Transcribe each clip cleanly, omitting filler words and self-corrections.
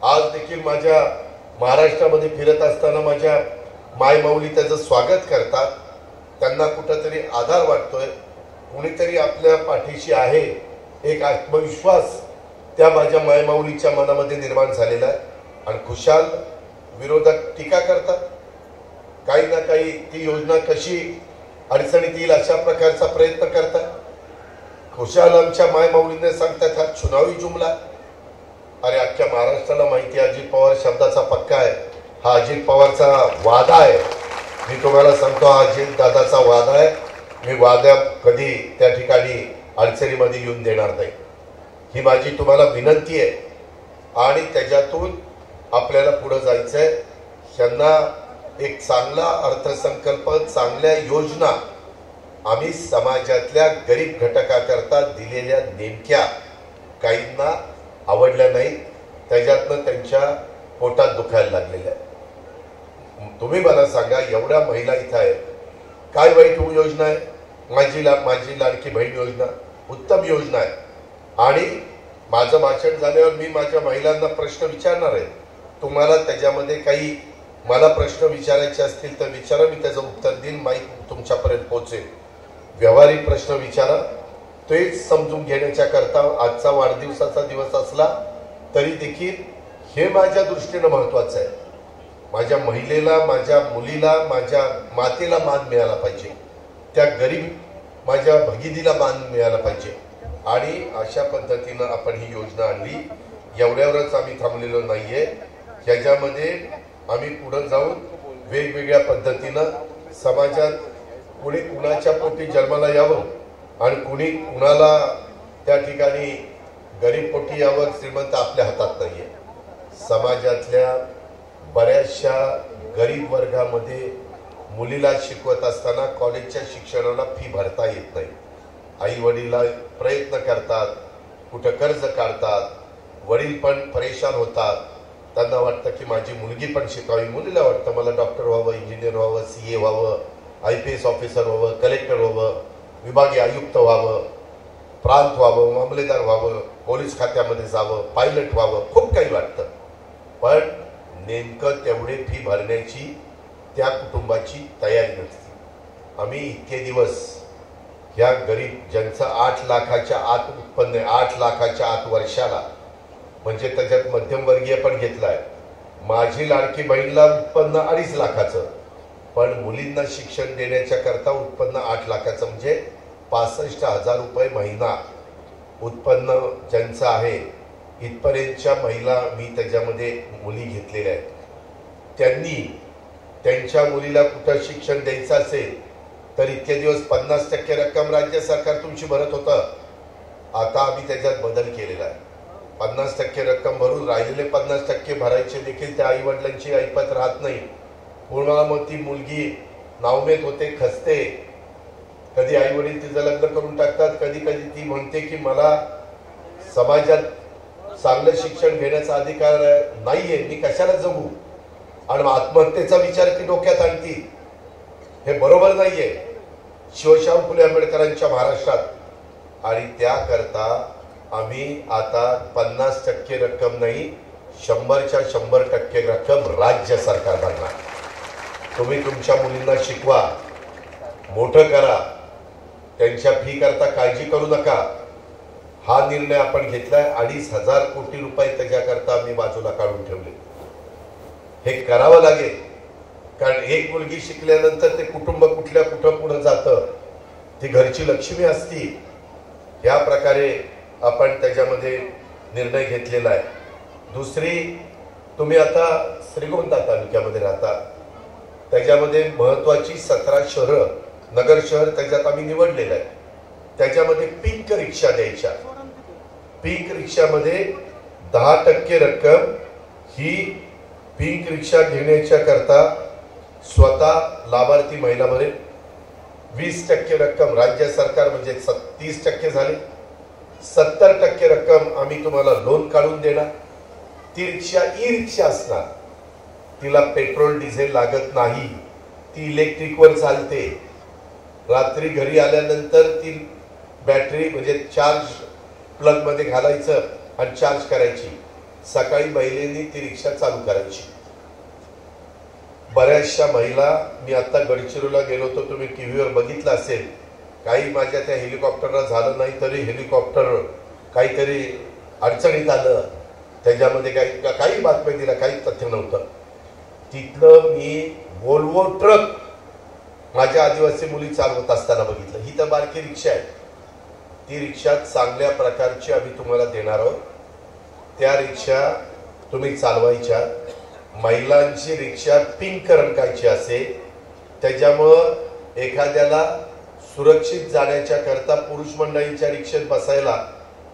आज देखील माझ्या महाराष्ट्रामध्ये फिरत असताना माझ्या मायमाऊली त्याचं स्वागत करतात। त्यांना कुठेतरी आधार वाटतोय, कुणीतरी आपल्या पाठीशी आहे, एक आत्मविश्वास त्या माझ्या मायमाऊलीच्या मनामध्ये निर्माण झालेला आहे। आणि खुशाल विरोधक टीका करतात, काही ना काही ती योजना कशी अडचणीत येईल अशा प्रकारचा प्रयत्न करतात। खुशाल आमच्या मायमाऊलीने सांगतात हा चुनावी जुमला। अरे अख्ख्या महाराष्ट्राला माहिती आहे अजित पवार शब्दाचा पक्का आहे, हा अजित पवारचा वादा आहे। मी तुम्हाला सांगतो हा अजित दादाचा वादा आहे, मी वादा कधी त्या ठिकाणी अडचणीमध्ये येऊन देणार नाही, ही माझी तुम्हाला विनंती आहे। आणि त्याच्यातून आपल्याला पुढे जायचंय। यांना एक चांगला अर्थसंकल्प, चांगल्या योजना आम्ही समाजातल्या गरीब घटकाकरता दिलेल्या नेमक्या काहींना आवडल्या नाही, त्याच्यातनं त्यांच्या पोटात दुखायला लागलेल्या आहे। तुम्ही मला सांगा, एवढ्या महिला इथं आहेत, काय वाईट योजना आहे? माझी लाडकी बहीण योजना उत्तम योजना आहे। आणि माझं भाषण झाल्यावर मी माझ्या महिलांना प्रश्न विचारणार आहे। तुम्हाला त्याच्यामध्ये काही मला प्रश्न विचारायचे असतील तर विचारा, मी त्याचं उत्तर देईन, माईक तुमच्यापर्यंत पोहोचेल। व्यावहारिक प्रश्न विचारा, तेच समजून घेण्याच्या करता आजचा वाढदिवसाचा दिवस असला तरी देखील हे माझ्या दृष्टीने महत्त्वाचं आहे। माझ्या महिलेला, माझ्या मुलीला, माझ्या मातेला मान मिळाला पाहिजे, त्या गरीब माझ्या भगिनीला मान मिळाला पाहिजे। आणि अशा पद्धतीनं आपण ही योजना आणली। एवढ्यावरच आम्ही थांबलेलो नाहीये, याच्यामध्ये आम्ही पुढे जाऊन वेगवेगळ्या पद्धतीनं समाजात कुणी कुणाच्या पोटी जन्माला यावं आणि कुणी कुणाला त्या ठिकाणी गरीब पोटी यावं, श्रीमंत आपल्या हातात नाहीये। समाजातल्या बऱ्याचशा गरीब वर्गामध्ये मुलीला शिकवत असताना कॉलेजच्या शिक्षणाला फी भरता येत नाही। आई वडील प्रयत्न करतात, कुठं कर्ज काढतात, वडील पण परेशान होतात। त्यांना वाटतं की माझी मुलगी पण शिकावी, मुलीला वाटतं मला डॉक्टर व्हावं, इंजिनियर व्हावं, CA व्हावं, IPS ऑफिसर व्हावं, कलेक्टर व्हावं, विभागीय आयुक्त व्हावं, प्रांत व्हावं, मामलेदार व्हावं, पोलीस खात्यामध्ये जावं, पायलट व्हावं, खूप काही वाटतं। पण नेमकं तेवढे फी भरण्याची त्या कुटुंबाची तयारी नसते। आम्ही इतके दिवस ह्या गरीब ज्यांचं 8 लाखाच्या आत उत्पन्न आहे, 8 लाखाच्या आत वर्षाला, म्हणजे त्याच्यात मध्यमवर्गीय पण घेतलाय। माझी लाडकी बहीणला उत्पन्न 2.5 लाखाचं, पण मुलींना शिक्षण देण्याच्या करता उत्पन्न 8 लाखाचं, म्हणजे 65,000 रुपये महिना उत्पन्न ज्यांचं आहे। इथपर्यंतच्या महिला मी त्याच्यामध्ये मुली घेतलेल्या आहेत। त्यांनी त्यांच्या मुलीला कुठं शिक्षण द्यायचं असेल तर इतके दिवस 50% रक्कम राज्य सरकार तुमची भरत होतं। आता आम्ही त्याच्यात बदल केलेला आहे। 50% रक्कम भरून राहिलेले 50% भरायचे देखील त्या आई वडिलांची ऐपत राहत नाही। पूर्ण मग ती मुलगी नावमेत होते, खचते। कधी आई वडील तिचं लग्न करून टाकतात, कधी कधी ती म्हणते की मला समाजात चांगलं शिक्षण घेण्याचा अधिकार नाहीये, मी कशाला जगू, आणि आत्महत्येचा विचार ती डोक्यात आणती। हे बरोबर नाहीये शिवशाहू फुले आंबेडकरांच्या महाराष्ट्रात। आणि त्याकरता आम्ही आता 50% रक्कम नाही, 100च्या 100% रक्कम राज्य सरकार भरणार। तुम्ही तुमच्या मुलींना शिकवा, मोठं करा, त्यांच्या फी करता काळजी करू नका। हा निर्णय आपण घेतलाय। 2,500 कोटी रुपये त्याच्याकरता आम्ही बाजूला काढून ठेवले। हे करावं लागेल, कारण एक मुलगी शिकल्यानंतर ते कुटुंब कुठल्या कुठं पुढे जातं, ती घरची लक्ष्मी असती। या प्रकारे आपण त्याच्यामध्ये निर्णय घेतलेला आहे। दुसरी, तुम्ही आता श्रीगोंदा तालुक्यामध्ये राहता, त्याच्यामध्ये महत्वाची 17 शहरं, नगर शहर त्याच्यात आम्ही निवडलेलं आहे। त्याच्यामध्ये पिंक रिक्षा द्यायच्या। पिंक रिक्षामध्ये 10% रक्कम ही पिंक रिक्षा घेण्याच्या करता स्वतः लाभार्थी महिला भरेल। 20% रक्कम राज्य सरकार, म्हणजे 30% झाले। 70% रक्कम आम्ही तुम्हाला लोन काढून देणार। ती रिक्षा ई रिक्षा असणार, तिला पेट्रोल डिझेल लागत नाही, ती इलेक्ट्रिकवर चालते। रात्री घरी आल्यानंतर ती बॅटरी म्हणजे चार्ज प्लग मध्ये घालायचं आणि चार्ज करायची। सकाळी महिलांनी ती रिक्षा चालू करायची. बऱ्याचशा महिला, मी आता गडचिरोलीला गेलो होतो, तुम्ही टीव्हीवर बघितलं असेल, काही माझ्या त्या हेलिकॉप्टरला झालं नाही तरी हेलिकॉप्टर काहीतरी अडचणीत आलं, त्याच्यामध्ये काही बातम्या दिल्या, काही तथ्य नव्हतं. तिथलं मी वोल्वो ट्रक माझ्या आदिवासी मुली चालवत असताना बघितलं. ही तर बारकी रिक्षा आहे. ती रिक्षा चांगल्या प्रकारची आम्ही तुम्हाला देणार आहोत. त्या रिक्षा तुम्ही चालवायच्या. महिलांची रिक्षा पिंक रंगाची असेल, त्याच्यामुळं एखाद्याला सुरक्षित जाण्याच्या करता पुरुष मंडळींच्या रिक्षेत बसायला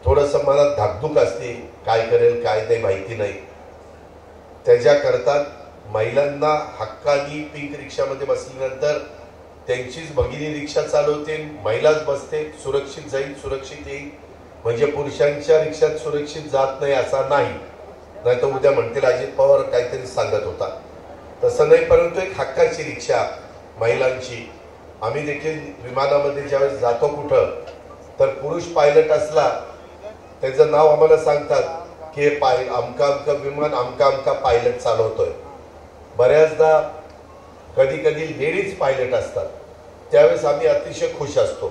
थोडंसं मला धाकधूक असते, काय करेल काय नाही माहिती नाही. त्याच्याकरता महिलांना हक्कानी पिंक रिक्षामध्ये बसल्यानंतर त्यांचीच भगिनी रिक्षा चालवते, महिलाच बसते, सुरक्षित जाईल, सुरक्षित येईल. म्हणजे पुरुषांच्या रिक्षात सुरक्षित जात नाही असा नाही, नाही तर उद्या म्हणतील अजित पवार काहीतरी सांगत होता. तसं नाही, परंतु एक हक्काची रिक्षा महिलांची. आम्ही देखील विमानामध्ये ज्यावेळेस जातो कुठं, तर पुरुष पायलट असला त्याचं नाव आम्हाला सांगतात की अमका अमका विमान अमका अमका पायलट चालवतोय. बऱ्याचदा कधी कधी लेडीज पायलट असतात, त्यावेळेस आम्ही अतिशय खुश असतो,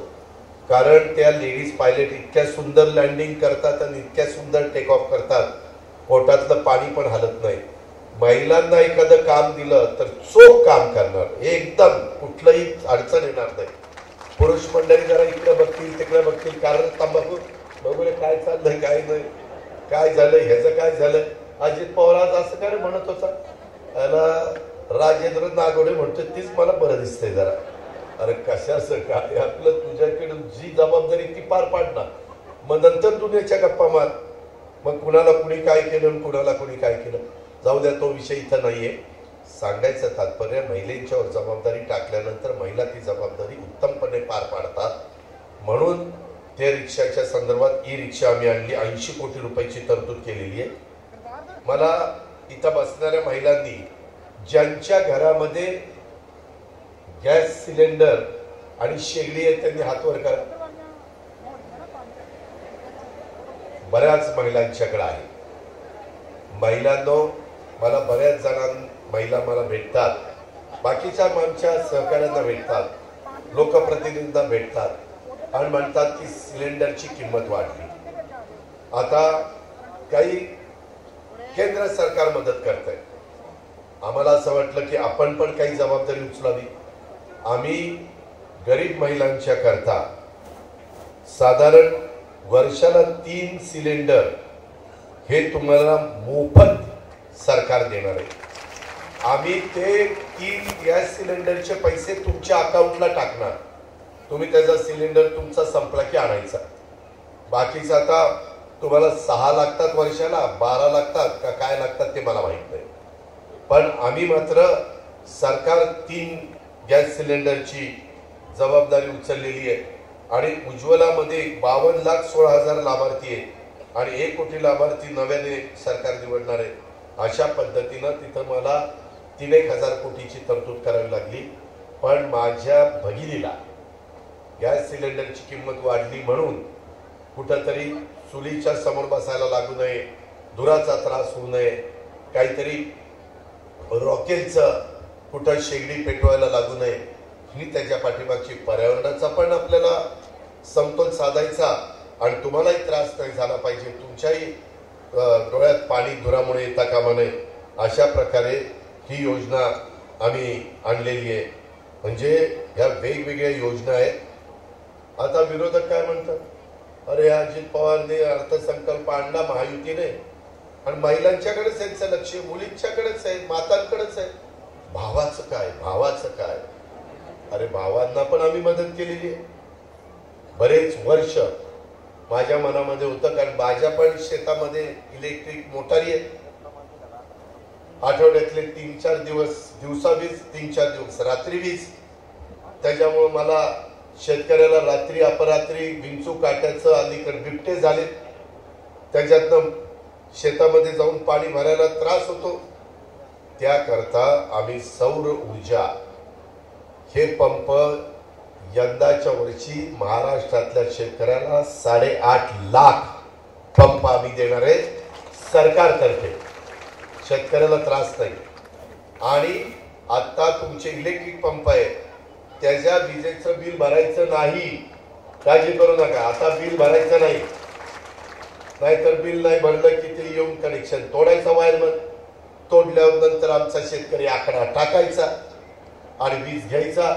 कारण त्या लेडीज पायलट इतक्या सुंदर लँडिंग करतात आणि इतक्या सुंदर टेक ऑफ करतात, पोटातलं पाणी पण हलत नाही. महिलांना एखादं काम दिलं तर चोख काम करणार, एकदम कुठलंही अडचण येणार नाही. पुरुष मंडळी जरा इकडे बघतील तिकडे बघतील, कारण तंबाखू बघूया काय चाललंय काय नाही, काय झालं ह्याचं काय झालं. अजित पवार आज असं काय म्हणत होता, याला राजेंद्र नागोडे म्हणतो, तीच मला बरं दिसतंय जरा. अरे कशाचं काय, आपलं तुझ्याकडे जी जबाबदारी ती पार पाडणार, मग नंतर दुनियाच्या गप्पा मार. मग कुणाला कुणी काय केलं कुणाला कुणी काय केलं, जाऊ द्या, तो विषय इथं नाहीये. सांगायचं तात्पर्य, महिलांच्यावर जबाबदारी टाकल्यानंतर महिला ती जबाबदारी उत्तमपणे पार पाडतात. म्हणून त्या रिक्षाच्या संदर्भात ई रिक्षा आम्ही आणली, 80 कोटी रुपयाची तरतूद केलेली आहे. मला इथं बसणाऱ्या महिलांनी ज्यांच्या घरामध्ये गॅस सिलेंडर आणि शेगडी आहे त्यांनी हात वर करा. बऱ्याच महिलांच्याकडे आहे. महिलांनो, मला बऱ्याच महिला मला भेटतात, बाकीच्या आमच्या सहकार्यांना भेटतात, लोकप्रतिनिधींना भेटतात आणि म्हणतात की सिलेंडरची किंमत वाढली. आता काही केंद्र सरकार मदत करतंय. आम्हाला असं वाटलं की आपण पण काही जबाबदारी उचलावी. आम्ही गरीब महिलांच्या करता साधारण वर्षाला 3 सिलेंडर हे तुम्हाला मोफत सरकार देणार आहे. आम्ही ते 3 गॅस सिलेंडरचे पैसे तुमच्या अकाउंटला टाकणार. तुम्ही त्याचा सिलेंडर तुमचा संपला की आणायचा. बाकीचं आता तुम्हाला 6 लागतात वर्षाला, 12 लागतात का काय लागतात ते मला माहित नाही, पण आम्ही मात्र सरकार 3 गॅस सिलेंडरची जबाबदारी उचललेली आहे. आणि उज्ज्वलामध्ये 52,16,000 लाभार्थी आहेत आणि 1 कोटी लाभार्थी नव्याने सरकार निवडणार आहे. अशा पद्धतीनं तिथं मला 3,000 कोटीची तरतूद करावी लागली. पण माझ्या भगिनीला गॅस सिलेंडरची किंमत वाढली म्हणून कुठंतरी चुलीच्या समोर बसायला लागू नये, धुराचा त्रास होऊ नये, काहीतरी रॉकेलचं कुठं शेगडी पेटवायला लागू नये, ही त्याच्या पाठीमागची पर्यावरणाचा पण आपल्याला समतोल साधायचा आणि तुम्हालाही त्रास नाही झाला पाहिजे, तुमच्याही डोळ्यात पाणी धुरामुळे येता कामा नये, अशा प्रकारे ही योजना आम्ही आणलेली आहे. म्हणजे ह्या वेगवेगळ्या योजना आहेत. आता विरोधक काय म्हणतात, अरे अजित पवारने अर्थसंकल्प आणला महायुतीने आणि महिलांच्याकडेच त्यांचं लक्ष, मुलींच्याकडेच आहे, मातांकडेच आहे. भावाचं काय, भावाचं काय. अरे भावांना पण आम्ही मदत केलेली आहे. बरेच वर्ष माझ्या मनामध्ये होतं, कारण माझ्या पण शेतामध्ये इलेक्ट्रिक मोटारी आहेत. आठवड्यातले 3-4 दिवस, दिवसा वीज, 3-4 दिवस रात्री वीज. त्याच्यामुळे मला शेतकऱ्याला रात्री अपरात्री विंचू काट्याचं अलीकडे बिबटे झाले, त्याच्यातनं शेतामध्ये जाऊन पाणी भरायला त्रास होतो. त्याकरता आम्ही सौर ऊर्जा हे पंप यंदाच्या वर्षी महाराष्ट्रातल्या शेतकऱ्याला 8.5 लाख पंप आम्ही देणार आहे. सरकारतर्फे, शेतकऱ्याला त्रास नाही। आणि आता तुमचे इलेक्ट्रिक पंप आहे त्याच्या विजेचं बिल भरायचं नाही, काळजी करू नका, आता बिल भरायचं नाही, नाहीतर बिल नाही भरलं की ते येऊन कनेक्शन तोडायचं, वायरमन तोडल्यावर नंतर आमचा शेतकरी आकडा टाकायचा आणि वीज घ्यायचा,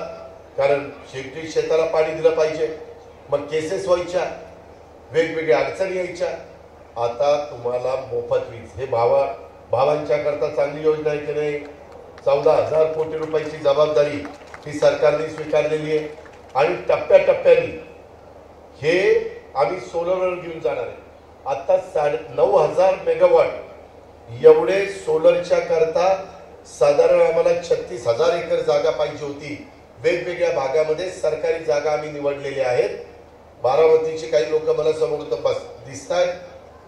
कारण शेवटी शेताला पाणी दिलं पाहिजे। मग केसेस व्हायच्या, वेगवेगळ्या अडचणी यायच्या। आता तुम्हाला मोफत वीज, हे भावांच्या करता चांगली योजना आहे की नाही? 14,000 कोटी रुपयाची जबाबदारी ही सरकारने स्वीकारलेली आहे आणि टप्प्याटप्प्याने हे आम्ही सोलरवर घेऊन जाणार आहे। आता 9,500 मेगावॉट एवढे सोलरच्या करता साधारण आम्हाला 36,000 एकर जागा पाहिजे होती। वेगवेगळ्या भागामध्ये सरकारी जागा आम्ही निवडलेल्या आहेत। बारामतीचे काही लोक मला समोर दिसत आहेत,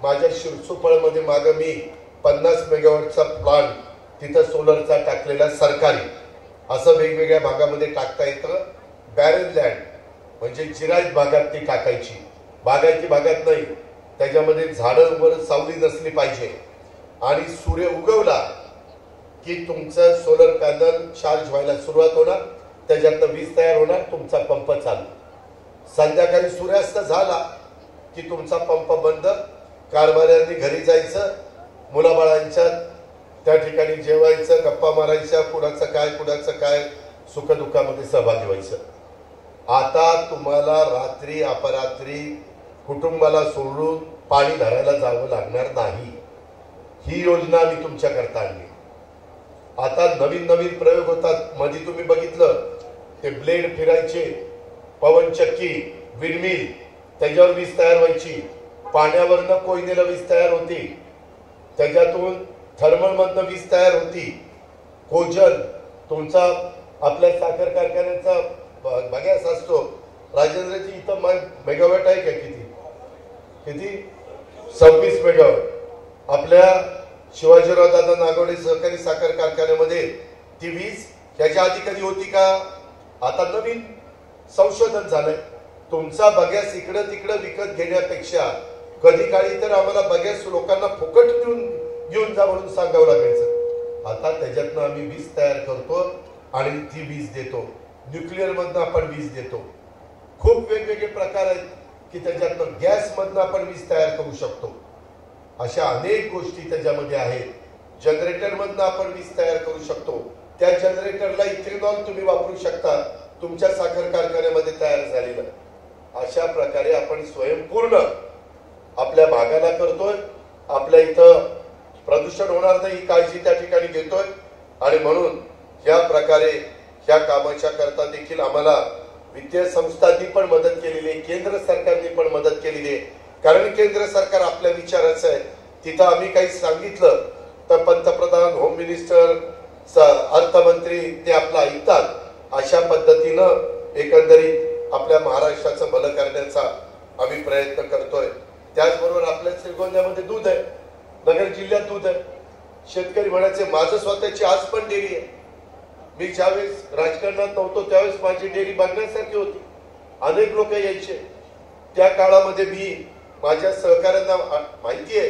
माझ्या शिरसुपळमध्ये मागे मी 50 मेगावॉटचा प्लांट तिथं सोलरचा टाकलेला सरकारी, असं वेगवेगळ्या भागामध्ये टाकता येतं। बॅरल लँड म्हणजे जिरायत भागात ती टाकायची, बागायती भागात नाही, त्याच्यामध्ये झाडं वर सावली नसली पाहिजे। आणि सूर्य उगवला की तुमचं सोलर पॅनल चार्ज व्हायला सुरुवात होणार, त्याच्यातनं वीज तयार होणार, तुमचा पंप चालू। संध्याकाळी सूर्यास्त झाला की तुमचा पंप बंद, कारभाऱ्यांनी घरी जायचं, मुलाबाळांच्या त्या ठिकाणी जेवायचं, गप्पा मारायच्या, कुणाचं काय सुखदुःखामध्ये सहभागी व्हायचं। आता तुम्हाला रात्री अपरात्री कुटुंबाला सोडून पाणी धरायला जावं लागणार नाही, ही योजना मी तुमच्याकरता आणली। आता नवीन प्रयोग होतात, मध्ये तुम्ही बघितलं ते ब्लेड फिरायचे, पवनचक्की, विंडमिल, त्याच्यावर वीज तयार व्हायची, पाण्यावरनं कोयनेला वीज तयार होती, त्याच्यातून थर्मल मधनं वीज तयार होती, कोजन तुमचा आपल्या साखर कारखान्याचा बघ्यास असतो, राजेंद्रजी इथं मेगावॅट आहे का? किती 26 मेगावॅट आपल्या शिवाजीराव दादा नागवडे सहकारी साखर कारखान्यामध्ये ती वीज त्याच्या आधी कधी होती का? आता नवीन संशोधन झालंय, तुमचा बगॅस इकडं तिकडं विकत घेण्यापेक्षा कधी काळी तर आम्हाला बगॅस लोकांना फुकट घेऊन जा म्हणून सांगावं लागायचं। आता त्याच्यातनं आम्ही वीज तयार करतो आणि ती वीज देतो, न्यूक्लिअर मधनं आपण वीज देतो, खूप वेगवेगळे प्रकार आहेत की त्याच्यातनं गॅस मधनं आपण वीज तयार करू शकतो। अशा अनेक गोष्टी त्याच्यामध्ये आहेत। जनरेटर मधनं आपण वीज तयार करू शकतो, त्या जनरेटरला इथेनॉल तुम्ही वापरू शकता तुमच्या साखर कारखान्यामध्ये तयार झालेलं। अशा प्रकारे आपण स्वयंपूर्ण आपल्या भागाला करतोय, आपल्या इथं प्रदूषण होणार नाही काळजी त्या ठिकाणी घेतोय। आणि म्हणून या प्रकारे ह्या कामाच्या करता देखील आम्हाला वित्तीय संस्थांनी पण मदत केलेली आहे, केंद्र सरकारने पण मदत केलेली आहे, कारण केंद्र सरकार आपल्या विचाराचं आहे। तिथं आम्ही काही सांगितलं तर पंतप्रधान, होम मिनिस्टर, अर्थमंत्री ते आपलं ऐकतात। अशा पद्धतीनं एकंदरीत आपल्या महाराष्ट्राचं भलं करण्याचा आम्ही प्रयत्न करतोय। त्याचबरोबर आपल्या श्रीगोंद्यामध्ये दूध आहे, नगर जिल्ह्यात दूध आहे, शेतकरी म्हणायचे माझं स्वतःची आज पण डेअरी आहे। मी ज्यावेळेस राजकारणात नव्हतो त्यावेळेस माझी डेअरी बघण्यासारखी होती, अनेक लोक यायचे। त्या काळामध्ये मी माझ्या सहकाऱ्यांना माहिती आहे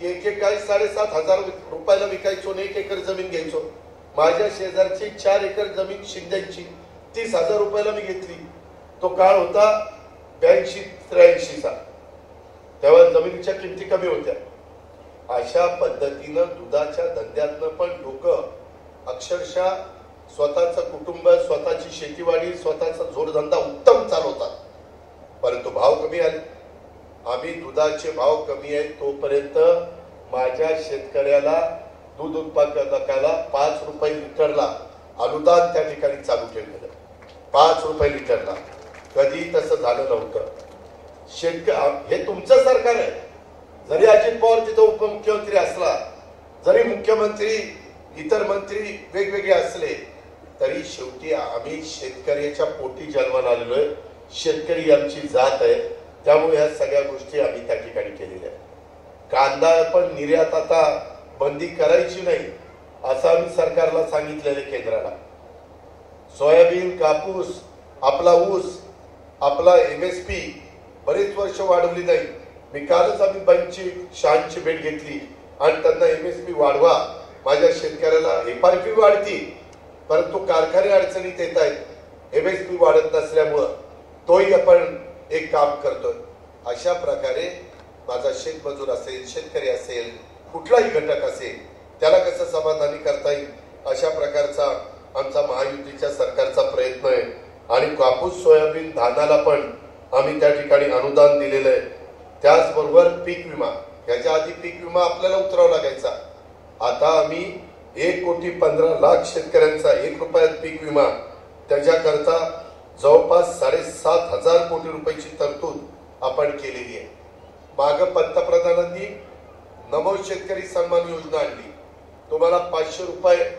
की एक गाय 7,500 रुपयाला विकायचो आणि 1 एकर जमीन घ्यायचो। माझ्या शेजारची 4 एकर जमीन शिंद्यांची 30,000 रुपयाला मी घेतली। तो काळ होता 82-83 चा, तेव्हा जमिनीच्या किमती कमी होत्या। अशा पद्धतीनं दुधाच्या धंद्यातनं पण लोक अक्षरशः स्वतःचं कुटुंब, स्वतःची शेतीवाडी, स्वतःचा जोडधंदा उत्तम चालवतात, परंतु भाव कमी आले। आम्ही दुधाचे भाव कमी आहेत तोपर्यंत माझ्या शेतकऱ्याला दूध उत्पादकाला 5 रुपये लिटरला अनुदान त्या ठिकाणी चालू केलेलं, 5 रुपये लिटरला। कधी तसं झालं नव्हतं। हे तुमचं सरकार आहे, जरी अजित पवार तिथं उपमुख्यमंत्री असला, जरी मुख्यमंत्री इतर मंत्री वेगवेगळे असले, तरी शेवटी आम्ही शेतकऱ्याच्या पोटी जन्माला आलेलोय। शेतकरी आमची जात आहे, त्यामुळे ह्या सगळ्या गोष्टी आम्ही त्या ठिकाणी केलेल्या आहेत। कांदा पण निर्यात आता बंदी करायची नाही असं आम्ही सरकारला सांगितलेलं, केंद्राला। सोयाबीन, कापूस, आपला ऊस, आपला MSP बरेच वर्ष वाढवली नाही। मी कालच आम्ही बाईंची शहांची भेट घेतली, आणि त्यांना MSP वाढवा, माझ्या शेतकऱ्याला FRP वाढती, परंतु कारखाने अडचणीत येत आहेत MSP वाढत नसल्यामुळं, तोही आपण एक काम करतोय. अशा प्रकारे माझा शेतमजूर असेल, शेतकरी असेल, कुठलाही घटक असेल, त्याला कसं समाधानी करता येईल अशा प्रकारचा आमचा महायुतीच्या सरकारचा प्रयत्न आहे. आणि कापूस, सोयाबीन, धानाला पण आम्ही त्या ठिकाणी अनुदान दिलेलं आहे. त्याचबरोबर पीक विमा, याच्या आधी पीक विमा आपल्याला उतरावा लागायचा, आता आम्ही 1,15,00,000 शेतकऱ्यांचा 1 रुपयात पीक विमा, त्याच्याकरता जवळपास 7,500 कोटी रुपयाची तरतूद आपण केलेली आहे. माग पंतप्रधानांनी नमो शेतकरी सन्मान योजना आणली, तुम्हाला 500 रुपये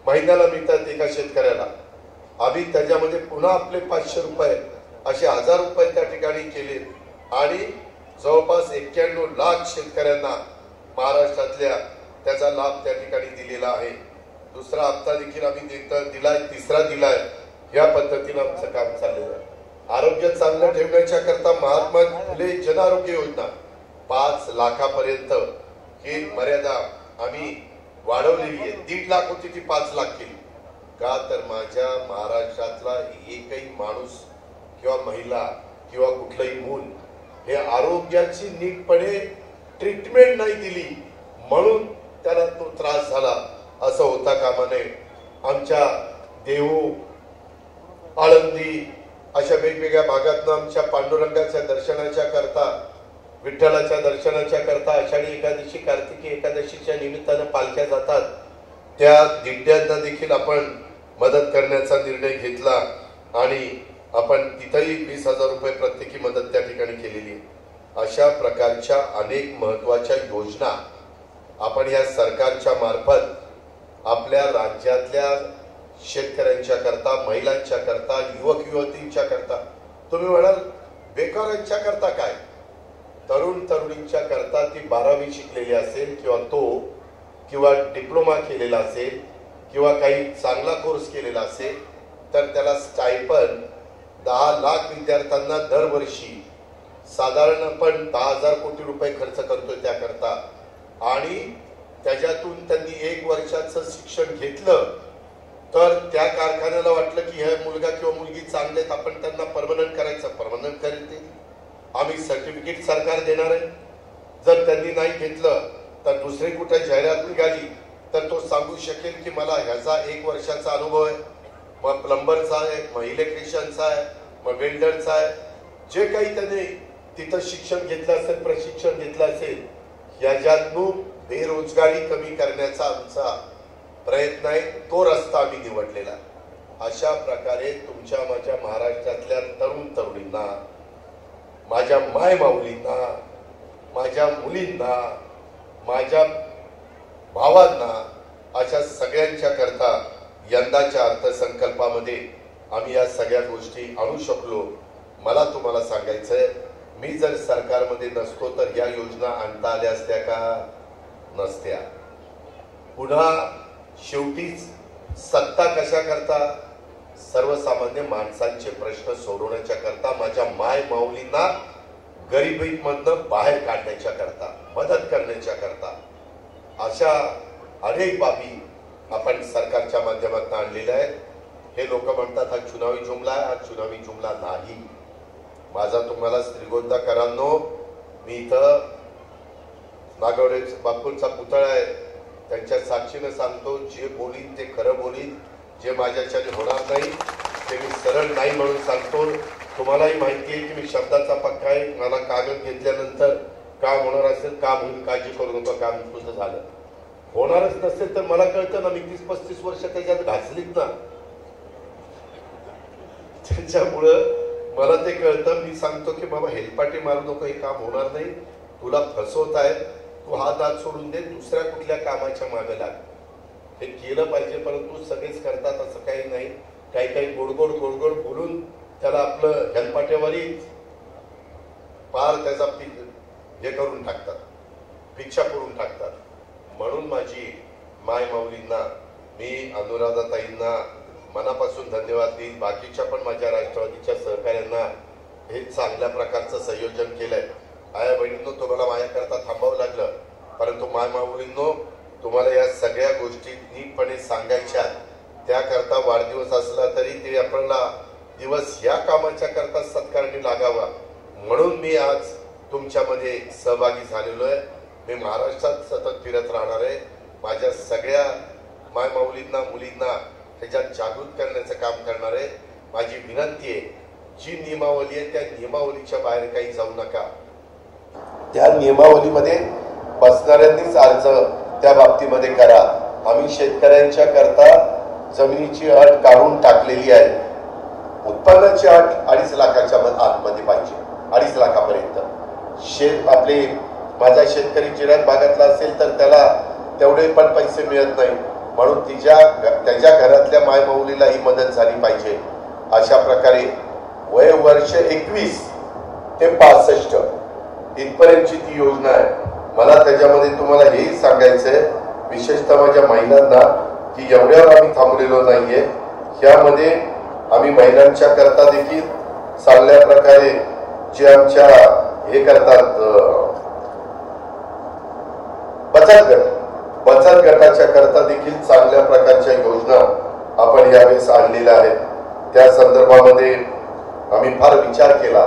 महिन्याला मिळतात एका शेतकऱ्याला. आम्ही त्याच्यामध्ये पुन्हा आपले 500 रुपये असे 1000 रुपये त्या ठिकाणी केले आणि जवळपास 91 लाख शेतकऱ्यांना महाराष्ट्रातल्या त्याचा लाभ त्या ठिकाणी दिलेला आहे. दुसरा हप्ता देखील आम्ही दिलाय, तिसरा दिलाय. या पद्धतीने आमचं काम चाललेलं आहे. आरोग्य चांगलं ठेवण्याच्या करता महात्मा फुले जन आरोग्य योजना 5 लाखापर्यंत ही मर्यादा आम्ही वाढवलेली आहे. 1.5 लाख होती ती 5 लाख केली. का तर माझ्या महाराष्ट्रातला एकही माणूस किंवा महिला किंवा कुठलंही मूल हे आरोग्याची नीटपणे ट्रीटमेंट नाही दिली म्हणून त्याला तो त्रास झाला असं होता कामा नये. आमच्या देहू, आळंदी अशा वेगवेगळ्या भागातनं आमच्या पांडुरंगाच्या दर्शनाच्या करता, विठ्ठलाच्या दर्शनाच्या करता आषाढी एकादशी, कार्तिकी एकादशीच्या निमित्तानं पालख्या जातात. त्या दिंड्यांना देखील आपण मदत करण्याचा निर्णय घेतला आणि आपण तिथेही 20,000 रुपये प्रत्येकी मदत त्या ठिकाणी केलेली आहे. अशा प्रकारच्या अनेक महत्वाच्या योजना आपण या सरकारच्या मार्फत आपल्या राज्यातल्या शेतकऱ्यांच्या करता, महिलांच्या करता, युवक युवतींच्या करता, तुम्ही म्हणाल बेकारांच्या करता काय, तरुण तरुणींच्या करता ती 12वी शिकलेली असेल किंवा डिप्लोमा केलेला असेल किंवा काही चांगला कोर्स केलेला असेल तर त्याला स्टायपन 10 लाख विद्यार्थ्यांना दरवर्षी साधारण आपण 10,000 कोटी रुपये खर्च करतोय त्याकरता. आणि त्याच्यातून त्यांनी 1 वर्षाचं शिक्षण घेतलं तर त्या कारखान्याला वाटलं की हे मुलगा किंवा मुलगी चांगले आहेत, आपण त्यांना परमनंट करायचं, परमनंट करते. आम्ही सर्टिफिकेट सरकार देणार आहे. जर त्यांनी नाही घेतलं तर दुसरी कुठे जाहिरात निघाली तर तो सांगू शकेल की मला ह्याचा 1 वर्षाचा अनुभव आहे, मग प्लंबरचा आहे, मग इलेक्ट्रिशियनचा आहे, मग वेल्डरचा आहे. जे काही त्याने तिथं शिक्षण घेतलं असेल, प्रशिक्षण घेतलं असेल, याच्यातून बेरोजगारी कमी करण्याचा आमचा प्रयत्न आहे. तो रस्ता आम्ही निवडलेला. अशा प्रकारे तुमच्या माझ्या महाराष्ट्रातल्या तरुण तरुणींना, माझ्या माय माऊलींना, माझ्या मुलींना, माझ्या भावांना, अशा सगळ्यांच्या करता यंदाच्या अर्थसंकल्पामध्ये आम्ही या सगळ्या गोष्टी आणू शकलो. मला तुम्हाला सांगायचंय, मी जर सरकारमध्ये नसतो तर या योजना आणता आल्या असत्या का? नसत्या. पुन्हा शेवटीच सत्ता कशा करता? सर्वसामान्य माणसांचे प्रश्न सोडवण्याच्या करता, माझ्या माय माऊलींना गरिबीमधनं बाहेर काढण्याच्या करता, मदत करण्याच्या करता. अशा अनेक बाबी आपण सरकारच्या माध्यमातून आणलेल्या आहेत. हे लोक म्हणतात हा चुनावी जुमला आहे. हा चुनावी जुमला नाही. माझा तुम्हाला श्रीगोंदाकरांनो, मी इथं नागवडे बापूंचा पुतळा आहे, त्यांच्या साक्षीने सांगतो, जे बोलीन ते खरं बोलीन, जे माझ्याच्याने होणार नाही ते मी सरळ नाही म्हणून सांगतो. तुम्हालाही माहिती आहे की मी शब्दाचा पक्का आहे. मला कागद घेतल्यानंतर काम होणार असेल, काम होईल, काळजी करू नका, काम तुझं झालं. होणारच नसेल तर मला कळतं ना, मी 30-35 वर्ष त्याच्यात घासलीत ना, त्याच्यामुळं मला ते कळतं. मी सांगतो की बाबा हेलपाटे मारू नको, हे काम होणार नाही, तुला फसवत आहेत, तू हा दात सोडून दे, दुसऱ्या कुठल्या कामाच्या मागे लाग. हे केलं पाहिजे, परंतु सगळेच करतात असं काही नाही. काही गोडगोड बोलून त्याला आपलं हेलपाटेवारी पार त्याचा हे करून टाकतात, भिक्षा करून टाकतात. म्हणून माझी माय माऊलींना, मी अनुराधाताईंना मनापासून धन्यवाद देईन. बाकीच्या पण माझ्या राष्ट्रवादीच्या सहकाऱ्यांना हे चांगल्या प्रकारचं संयोजन केलंय. आया बहिणींनो, तुम्हाला माझ्याकरता थांबावं लागलं. परंतु मायमाऊलींनो, तुम्हाला या सगळ्या गोष्टी नीटपणे सांगायच्या, त्याकरता वाढदिवस असला तरी ते आपल्याला दिवस या कामाच्या करता सत्कारणी लागावा म्हणून मी आज तुमच्यामध्ये सहभागी झालेलो आहे. मी महाराष्ट्रात सतत फिरत राहणार आहे. माझ्या सगळ्या मायमाऊलींना, मुलींना त्याच्यात जागृत करण्याचं काम करणार आहे. माझी विनंती आहे, जी नियमावली आहे त्या नियमावलीच्या बाहेर काही जाऊ नका. त्या नियमावलीमध्ये बसणाऱ्यांनीच अर्ज त्या बाबतीमध्ये करा. आम्ही शेतकऱ्यांच्या करता जमिनीची अट काढून टाकलेली आहे. उत्पन्नाची अट 2.5 लाखाच्या आतमध्ये पाहिजे, 2.5 लाखापर्यंत. आपले माझा शेतकरी जिल्ह्यात भागातला असेल तर त्याला तेवढे पण पैसे मिळत नाही, म्हणून त्याच्या घरातल्या मायमाऊलीला ही मदत झाली पाहिजे. अशा प्रकारे वय वर्ष 21 ते 65 इथपर्यंतची ती योजना आहे. मला त्याच्यामध्ये तुम्हाला हेही सांगायचंय, विशेषतः माझ्या महिलांना, की एवढ्यावर आम्ही थांबलेलो नाहीये. यामध्ये आम्ही महिलांच्या करता देखील चांगल्या प्रकारे जे आमच्या हे करतात बचत गटाच्या करता देखील चांगल्या प्रकारच्या योजना आपण यावेळेस आणलेल्या आहेत. त्या संदर्भामध्ये आम्ही फार विचार केला.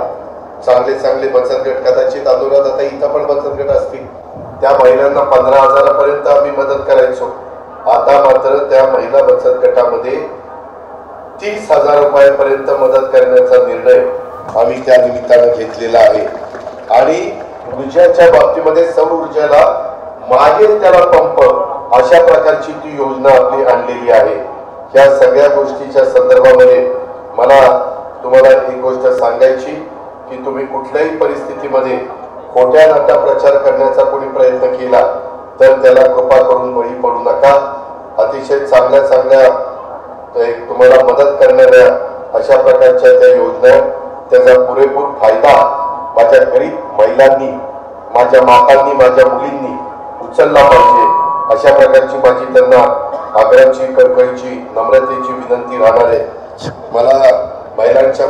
चांगले बचत गट, कदाचित अधोरात आता इथं पण बचत गट असतील, त्या महिलांना 15,000 पर्यंत आम्ही मदत करायचो. आता मात्र त्या महिला बचत गटामध्ये 30,000 रुपयापर्यंत मदत करण्याचा निर्णय आम्ही त्या निमित्तानं घेतलेला आहे. आणि ऊर्जाच्या बाबतीमध्ये सौर ऊर्जेला मागेल त्याला पंप, अशा प्रकारची ती योजना आपली आणलेली आहे. या सगळ्या गोष्टीच्या संदर्भामध्ये मला तुम्हाला एक गोष्ट सांगायची, की तुम्ही कुठल्याही परिस्थितीमध्ये खोट्या नाट्या प्रचार करण्याचा कोणी प्रयत्न केला तर त्याला कृपा करून बळी पडू नका. अतिशय चांगल्या तुम्हाला मदत करणाऱ्या अशा प्रकारच्या त्या योजना, त्याचा पुरेपूर फायदा माझ्या गरीब महिलांनी, माझ्या मातांनी, माझ्या मुलींनी उचलला पाहिजे. अशा प्रकारची माझी त्यांना आग्रहाची, कळकळीची, नम्रतेची विनंती राहणार आहे. मला महिलांच्या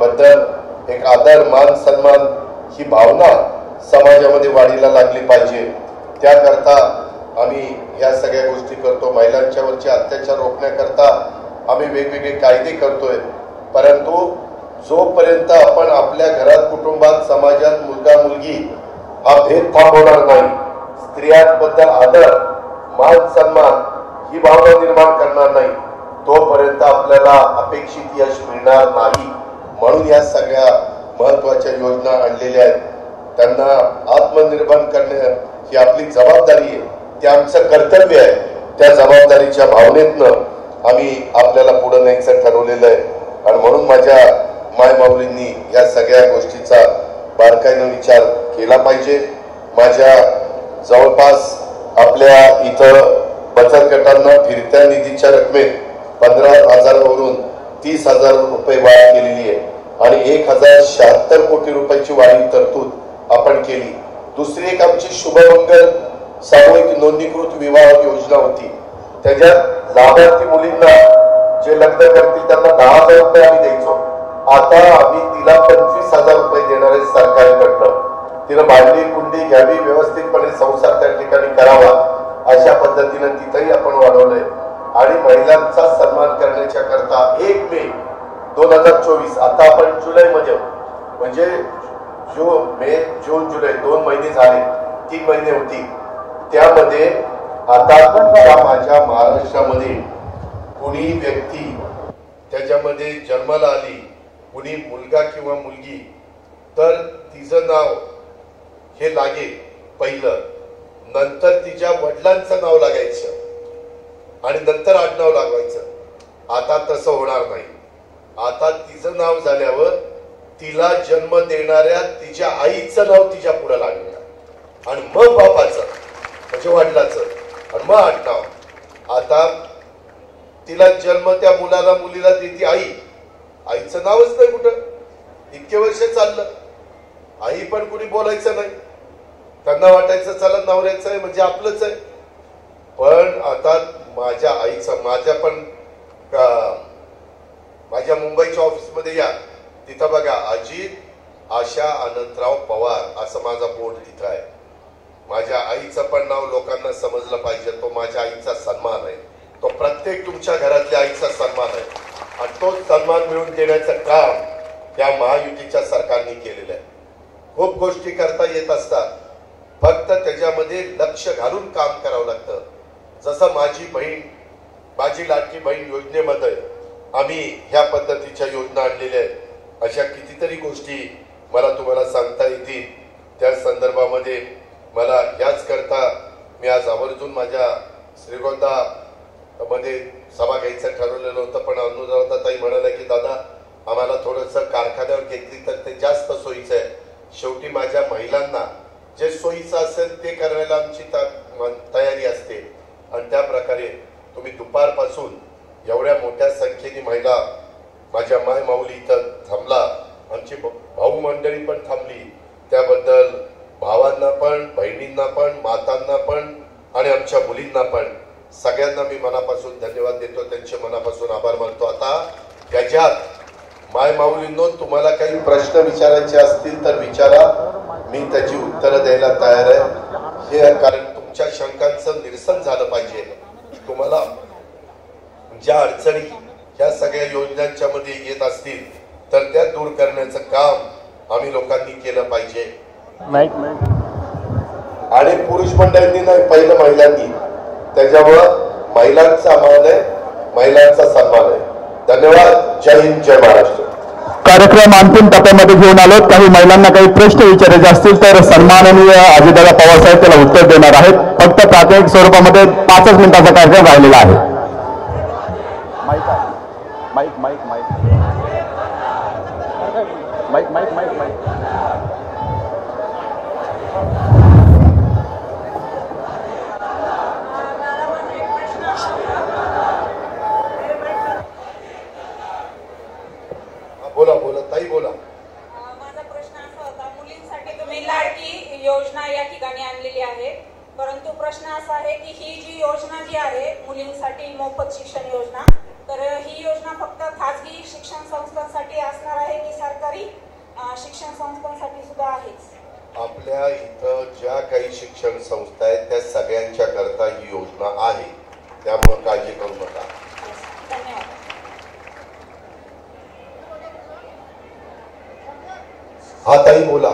बद्दल एक आदर, मान, सन्मान ही भावना समाजामध्ये वाढीला लागली पाहिजे. त्याकरता आम्ही या सगळ्या गोष्टी करतो. महिलांच्यावरचे अत्याचार रोखण्याकरता आम्ही वेगवेगळे कायदे करतोय. परंतु जोपर्यंत आपण आपल्या घरात, कुटुंबात, समाजात मुलगा मुलगी हा भेद थांबवणार नाही, स्त्रियांबद्दल आदर, मान, सन्मान ही भावना निर्माण करणार नाही, तोपर्यंत आपल्याला अपेक्षित यश मिळणार नाही. म्हणून या सगळ्या महत्वाच्या योजना आणलेल्या आहेत. त्यांना आत्मनिर्भर करणे ही आपली जबाबदारी आहे, ते आमचं कर्तव्य आहे. त्या जबाबदारीच्या भावनेतनं आम्ही आपल्याला पुढे न्यायचं ठरवलेलं आहे. आणि म्हणून माझ्या मायमाऊलींनी या सगळ्या गोष्टीचा बारकाईनं विचार केला पाहिजे. माझ्या जवळपास आपल्या इथं बचत गटांना फिरत्या निधीच्या रकमेत 15,000 वरून 30,000 रुपये वाढ केलेली आहे आणि 1,076 कोटी रुपयाची वाढीव तरतूद आपण केली. दुसरी एक आमची शुभमंगल सामूहिक नोंदणीकृत विवाह योजना होती. त्याच्यात लाभार्थी मुलींना जे लग्न करतील त्यांना 10,000 रुपये आम्ही द्यायचो. आता आम्ही तिला 25,000 रुपये देणार आहे सरकारकडनं. तिनं भांडी कुंडी घ्यावी, व्यवस्थितपणे संसार त्या ठिकाणी करावा, अशा पद्धतीनं तिथंही आपण वाढवलंय. आणि महिलांचा सन्मान करण्याच्या करता 1 मे 2024, आता आपण जुलैमध्ये, म्हणजे मे, जून, जुलै 2 महिने झाले, 3 महिने होती. त्यामध्ये आता माझ्या महाराष्ट्रामध्ये कुणी व्यक्ती त्याच्यामध्ये जन्माला आली, कुणी मुलगा किंवा मुलगी, तर तिचं नाव हे लागेल पहिलं, नंतर तिच्या वडिलांचं नाव लागायचं आणि नंतर आडनाव लागवायचं. आता तसं होणार नाही. आता तिचं नाव झाल्यावर तिला जन्म देणाऱ्या तिच्या आईचं नाव तिच्या पुढे लागणार आणि मग बापाचं म्हणजे वडिलाचं आणि मग आडनाव. आता तिला जन्म त्या मुलाला मुलीला देती आई, आईचं नावच नाही कुठं. इतके वर्ष चाललं, आई पण कुणी बोलायचं नाही. त्यांना वाटायचं चला नवऱ्याचं आहे म्हणजे आपलंच आहे. पण आता माझ्या आईचं, माझ्या मुंबईच्या ऑफिसमध्ये या, तिथं बघा अजित आशा अनंतराव पवार असं माझा बोर्ड तिथं आहे. माझ्या आईचं पण नाव लोकांना समजलं पाहिजे. तो माझ्या आईचा सन्मान आहे, तो प्रत्येक तुमच्या घरातल्या आईचा सन्मान आहे आणि तो सन्मान मिळवून देण्याचं काम या महायुतीच्या सरकारने केलेलं आहे. खूप गोष्टी करता येत असतात, फक्त त्याच्यामध्ये लक्ष घालून काम करावं लागतं. जसं माझी बहीण, माझी लाडकी बहीण योजनेमध्ये आम्ही ह्या पद्धतीच्या योजना आणलेल्या आहेत. अशा कितीतरी गोष्टी मला तुम्हाला सांगता येतील. त्या संदर्भामध्ये मला याच करता मी आज आवर्जून माझ्या श्रीगोंदा मध्ये सभा घ्यायचं ठरवलेलं होतं, पण अनुराधाताई म्हणाल्या की दादा आम्हाला थोडंसं कारखान्यावर घेतली तर ते जास्त सोयीचं आहे. शेवटी माझ्या महिलांना जे सोयीचं असेल ते करायला आमची तयारी असते आणि त्या प्रकारे तुम्ही दुपारपासून एवढ्या मोठ्या संख्येने महिला माझ्या माय माऊली इथं थांबला. आमची भाऊ मंडळी पण थांबली, त्याबद्दल भावांना पण, बहिणींना पण, मातांना पण आणि आमच्या मुलींना पण सगळ्यांना मी मनापासून धन्यवाद देतो, त्यांचे मनापासून आभार मानतो. आता त्याच्यात माय माऊलींनो तुम्हाला काही प्रश्न विचारायचे असतील तर विचारा, मी त्याची उत्तरं द्यायला तयार आहे. हे कारण तुमच्या शंकांचं निरसन झालं पाहिजे. तुम्हाला ज्या अडचणी ह्या सगळ्या योजनांच्या मध्ये येत असतील तर त्या दूर करण्याचं काम आम्ही लोकांनी केलं पाहिजे. आणि पुरुष मंडळींनी नाही, पहिलं महिलांनी. त्याच्यामुळं महिलांचा मान आहे, महिलांचा सन्मान आहे. धन्यवाद. जय हिंद, जय महाराष्ट्र. कार्यक्रम अंतिम टप्प्यामध्ये घेऊन आलो. काही महिलांना काही प्रश्न विचारायचे असतील तर सन्माननीय अजितदादा पवार साहेब त्याला उत्तर देणार आहेत. फक्त प्राथमिक स्वरूपामध्ये 5 मिनिटाचा कार्यक्रम राहिलेला आहे. Mic mic mic mic mic mic mic बोला बोला ताई बोला. माझा प्रश्न असा होता, मुलींसाठी तुम्ही लाडकी योजना या ठिकाणी आणलेली आहे, परंतु प्रश्न असा आहे की ही जी योजना जी आहे मुलींसाठी मोफत शिक्षण योजना, तर ही योजना फक्त खाजगी शिक्षण संस्थांसाठी असणार आहे की सरकारी शिक्षण संस्थांसाठी सुद्धा आहे? आपल्या इथं ज्या काही शिक्षण संस्था आहेत त्या सगळ्यांच्या करता ही योजना आहे, त्यामुळे काळजी करू नका. धन्यवाद. हा ताई बोला.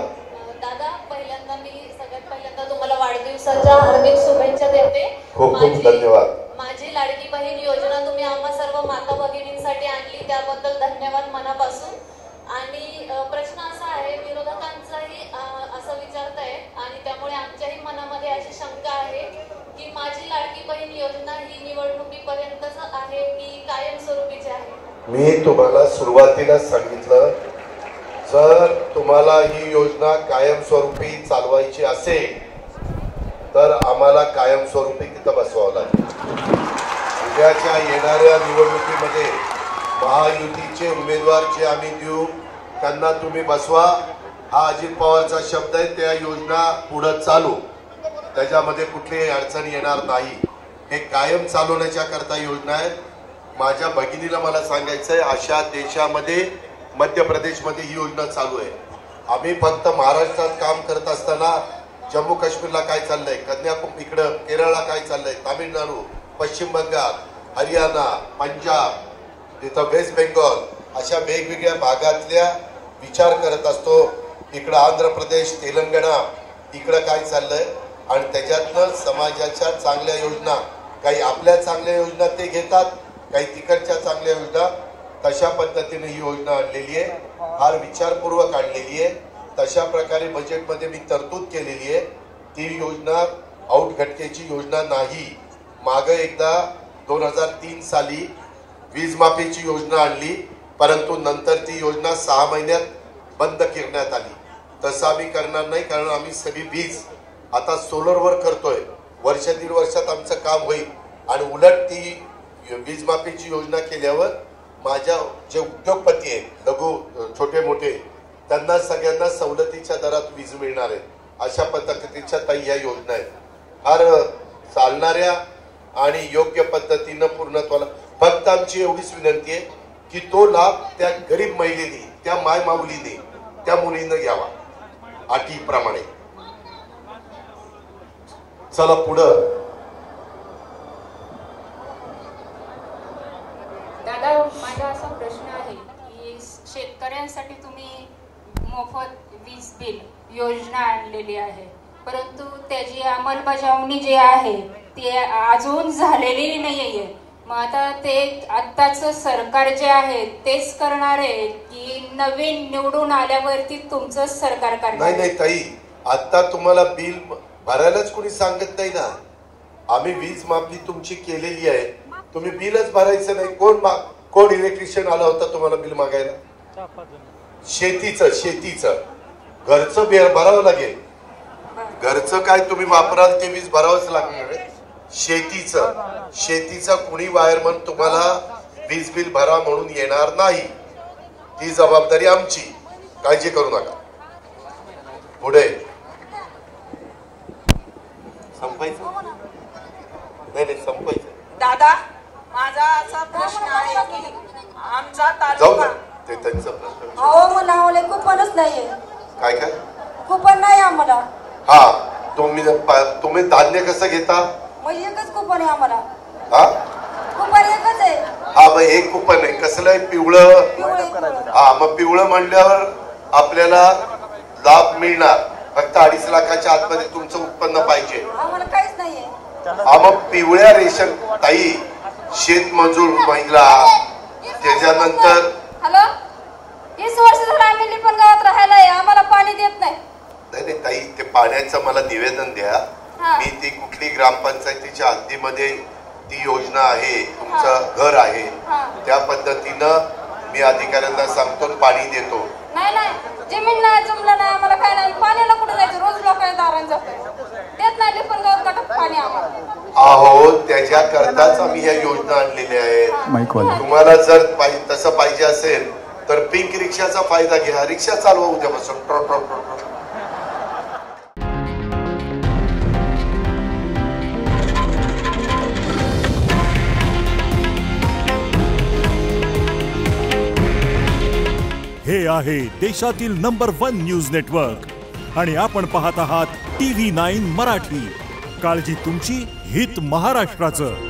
दादा, पहिल्यांदा मी सगळ्यात पहिल्यांदा तुम्हाला वाढदिवसाच्या हार्दिक शुभेच्छा देते. खूप खूप धन्यवाद. माझी लाडकी बहीण योजना तुम्ही आम्हा सर्व माता भगिनींसाठी आणली, त्याबद्दल धन्यवाद मनापासून. आणि प्रश्न असा आहे, विरोधकांचाही असं विचारताय आणि त्यामुळे आमच्याही मनामध्ये अशी शंका आहे की माझी लाडकी बहीण योजना ही निवडणुकीपर्यंतच आहे की कायमस्वरूपीची आहे? मी तुम्हाला सुरुवातीला सांगितलं, जर तुम्हाला ही योजना कायमस्वरूपी चालवायची असेल तर आम्हाला कायमस्वरूपी तिथं बसवावं लागेल. उद्याच्या येणाऱ्या निवडणुकीमध्ये महायुतीचे उमेदवार जे आम्ही देऊ त्यांना तुम्ही बसवा, हा अजित पवारचा शब्द आहे. त्या योजना पुढे चालू, त्याच्यामध्ये कुठलीही अडचण येणार नाही. हे कायम चालवण्याच्या करता योजना आहेत. माझ्या भगिनीला मला सांगायचंय, अशा देशामध्ये मध्य प्रदेशमध्ये ही योजना चालू आहे. आम्ही फक्त महाराष्ट्रात काम करत असताना जम्मू काश्मीरला काय चाललंय, कन्याकुमारी इकडं केरळला काय चाललंय, तामिळनाडू, पश्चिम बंगाल, हरियाणा, पंजाब, तिथं वेस्ट बेंगॉल, अशा वेगवेगळ्या भागातल्या विचार करत असतो. इकडं आंध्र प्रदेश, तेलंगणा, इकडं काय चाललंय आणि त्याच्यातनं समाजाच्या चांगल्या योजना, काही आपल्या चांगल्या योजना ते घेतात, काही तिकडच्या चांगल्या योजना, तशा पद्धतीने ही योजना आणलेली आहे. फार विचारपूर्वक आणलेली आहे. तशा प्रकारे बजेटमध्ये मी तरतूद केलेली आहे. ती योजना औटघटकेची योजना नाही. मागे एकदा 2003 साली वीज माफीची योजना आणली, परंतु नंतर ती योजना 6 महिन्यात बंद करण्यात आली. तसं आम्ही करणार नाही, कारण आम्ही सगळी वीज आता सोलरवर करतोय. वर्ष दीड वर्षात आमचं काम होईल. आणि उलट ती वीज माफीची योजना केल्यावर माझ्या जे उद्योगपती आहेत, लघु छोटे मोठे, त्यांना सगळ्यांना सवलतीच्या दरात वीज मिळणार आहे. अशा पद्धतीच्या ताई ह्या योजना आहेत, फार चालणाऱ्या आणि योग्य पद्धतीनं पूर्णत्वाला. फक्त आमची एवढीच विनंती आहे की तो लाभ त्या गरीब महिलेने, त्या माय माऊलीने, त्या मुलीनं घ्यावा अटीप्रमाणे. चला पुढं. दादा, माझा असा प्रश्न आहे की शेतकऱ्यांसाठी तुम्ही मोफत वीज बिल योजना आणलेली आहे, परंतु त्याची अंमलबजावणी जी आहे ती अजून झालेली नाहीये. मग आता ते आत्ताच सरकार जे आहे तेच करणार आहे की नवीन निवडून आल्यावरती तुमचं सरकार करणार? नाही ताई, आता तुम्हाला बिल भरायलाच कोणी सांगत नाही ना. आम्ही वीज माफी तुमची केलेली आहे, तुम्ही बिलच भरायचं नाही. कोण इलेक्ट्रिशियन आला होता तुम्हाला बिल मागायला? शेतीचं घरचं बिल भरावं लागेल. घरचं काय तुम्ही वापराल ते वीज भरावंच लागणार आहे. शेतीचा कुणी वायरमन तुम्हाला वीज बिल भरा म्हणून येणार नाही. ती जबाबदारी आमची, काळजी करू नका. पुढे संपायचं नाही संपायचं. दादा, माझा असा प्रश्न आहे की आमचा जाऊ तालुका ते त्यांचा प्रश्न. अहो, मला आम्हाला कुपनच नाहीये. काय कुपन नाही आम्हाला. हा, तुम्ही धान्य कसं घेता? मग एकच कुपन आहे आम्हाला. हा कुपन एकच आहे. हा, मग एक कुपन आहे. कसलं आहे? पिवळं. हा, मग पिवळं म्हणल्यावर आपल्याला लाभ मिळणार. फक्त 2.5 लाखाच्या आतमध्ये तुमचं उत्पन्न पाहिजे. आम्हाला काहीच नाहीये. हा, मग पिवळ्या रेशन ताई, शेतमजूर महिला, त्याच्यानंतर हॅलो, 20 वर्ष झालं आम्ही लिपण गावात राहायला आहे, आम्हाला पाणी देत नाही. नाही ताई, ते पाण्याचं मला निवेदन द्या. मी ती कुठली ग्रामपंचायतीच्या हद्दीमध्ये ती योजना आहे, तुमचं घर आहे, त्या पद्धतीनं मी अधिकाऱ्यांना सांगतो, पाणी देतो. नाही, जमीन नाही, जमलं नाही, आम्हाला काय नाही. पाण्याला कुठे जायचं? रोज लोकांच्या दारात जातो, देत नाही लिपण गावात गटात पाणी आम्हाला. अहो, त्याच्याकरताच आम्ही ह्या योजना आणलेल्या आहेत. तुम्हाला जर तसं पाहिजे असेल तर पिंक रिक्षाचा फायदा घ्या. रिक्षा चालवा उद्यापासून. ट्रो ट्रो ट्रो ट्रो. हे आहे देशातील नंबर 1 न्यूज नेटवर्क आणि आपण पाहत आहात TV9 मराठी. काळजी तुमची, हित महाराष्ट्राचं.